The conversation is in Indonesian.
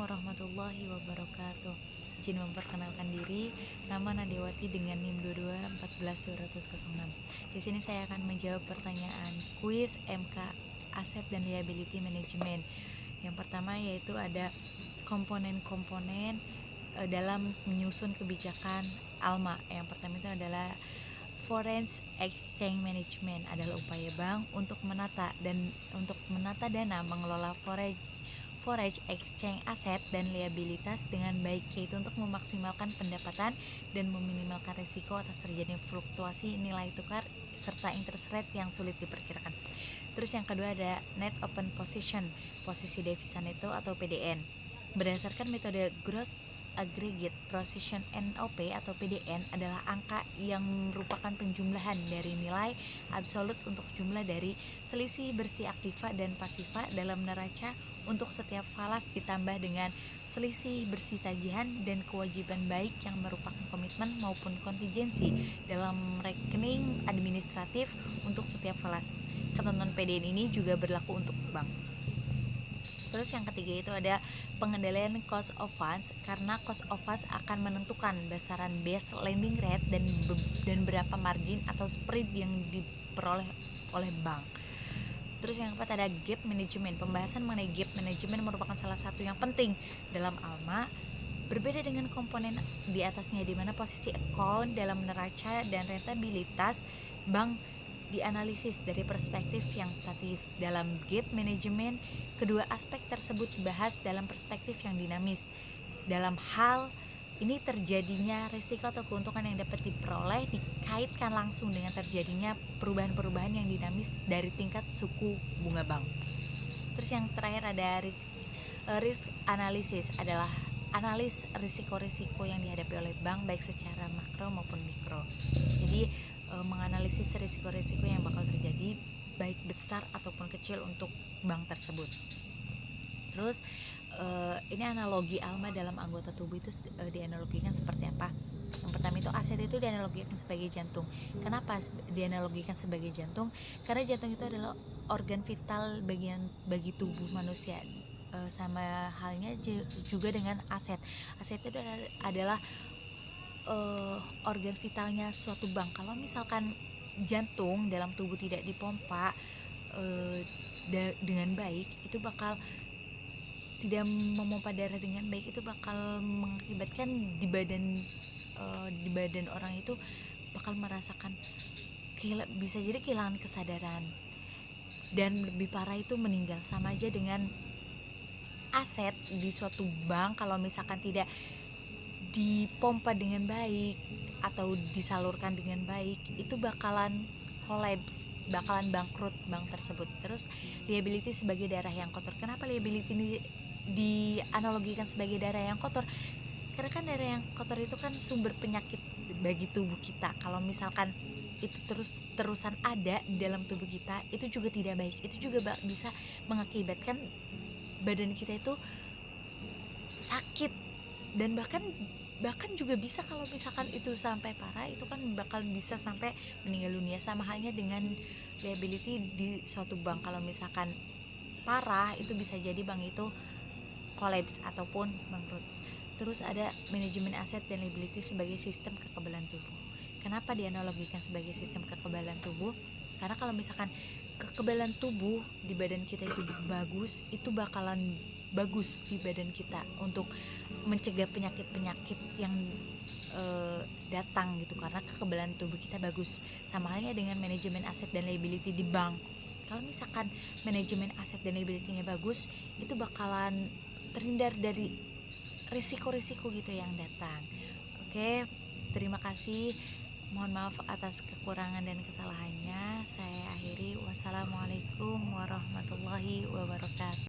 warahmatullahi wabarakatuh. Izin memperkenalkan diri, nama Nadewati dengan NIM 22 Di sini saya akan menjawab pertanyaan kuis MK Aset dan Liability Management. Yang pertama yaitu ada komponen-komponen dalam menyusun kebijakan ALMA. Yang pertama itu adalah Foreign Exchange Management, adalah upaya bank untuk menata dana, mengelola foreign exchange aset dan liabilitas dengan baik, yaitu untuk memaksimalkan pendapatan dan meminimalkan risiko atas terjadinya fluktuasi nilai tukar serta interest rate yang sulit diperkirakan. Terus yang kedua ada Net Open Position, posisi devisa neto atau PDN. Berdasarkan metode Gross Aggregate Position NOP atau PDN adalah angka yang merupakan penjumlahan dari nilai absolut untuk jumlah dari selisih bersih aktiva dan pasiva dalam neraca untuk setiap falas ditambah dengan selisih bersih tagihan dan kewajiban baik yang merupakan komitmen maupun kontingensi dalam rekening administratif untuk setiap falas. Ketentuan PDN ini juga berlaku untuk bank. Terus yang ketiga itu ada pengendalian cost of funds, karena cost of funds akan menentukan besaran base lending rate dan berapa margin atau spread yang diperoleh oleh bank. Terus yang keempat ada gap management. Pembahasan mengenai gap management merupakan salah satu yang penting dalam ALMA. Berbeda dengan komponen di atasnya, di mana posisi account dalam neraca dan rentabilitas bank dianalisis dari perspektif yang statis. Dalam gap management, kedua aspek tersebut dibahas dalam perspektif yang dinamis. Dalam hal ini terjadinya risiko atau keuntungan yang dapat diperoleh dikaitkan langsung dengan terjadinya perubahan-perubahan yang dinamis dari tingkat suku bunga bank. Terus yang terakhir ada risk analysis, adalah analis risiko-risiko yang dihadapi oleh bank baik secara makro maupun mikro. Jadi menganalisis risiko-risiko yang bakal terjadi baik besar ataupun kecil untuk bank tersebut. Terus ini analogi ALMA dalam anggota tubuh itu dianalogikan seperti apa? Yang pertama itu aset itu dianalogikan sebagai jantung. Kenapa dianalogikan sebagai jantung? Karena jantung itu adalah organ vital bagi tubuh manusia. Sama halnya juga dengan aset. Aset itu adalah organ vitalnya suatu bank. Kalau misalkan jantung dalam tubuh tidak dipompa dengan baik, itu bakal tidak memompa darah dengan baik, itu bakal mengakibatkan di badan orang itu bakal merasakan bisa jadi kehilangan kesadaran, dan lebih parah itu meninggal. Sama aja dengan aset di suatu bank, kalau misalkan tidak dipompa dengan baik atau disalurkan dengan baik, itu bakalan kolaps, bakalan bangkrut bank tersebut. Terus liability sebagai darah yang kotor. Kenapa liability ini dianalogikan sebagai darah yang kotor? Karena kan darah yang kotor itu kan sumber penyakit bagi tubuh kita. Kalau misalkan itu terusan ada di dalam tubuh kita, itu juga tidak baik. Itu juga bisa mengakibatkan badan kita itu sakit, dan bahkan juga bisa, kalau misalkan itu sampai parah, itu kan bakal bisa sampai meninggal dunia. Sama halnya dengan liability di suatu bank, kalau misalkan parah itu bisa jadi bank itu kolaps ataupun bangkrut. Terus ada manajemen aset dan liability sebagai sistem kekebalan tubuh. Kenapa dianalogikan sebagai sistem kekebalan tubuh? Karena kalau misalkan kekebalan tubuh di badan kita itu bagus, itu bakalan bagus di badan kita untuk mencegah penyakit-penyakit yang datang gitu, karena kekebalan tubuh kita bagus. Sama halnya dengan manajemen aset dan liability di bank. Kalau misalkan manajemen aset dan liability-nya bagus, itu bakalan terhindar dari risiko-risiko gitu yang datang. Oke, terima kasih. Mohon maaf atas kekurangan dan kesalahannya. Saya akhiri. Wassalamualaikum warahmatullahi wabarakatuh.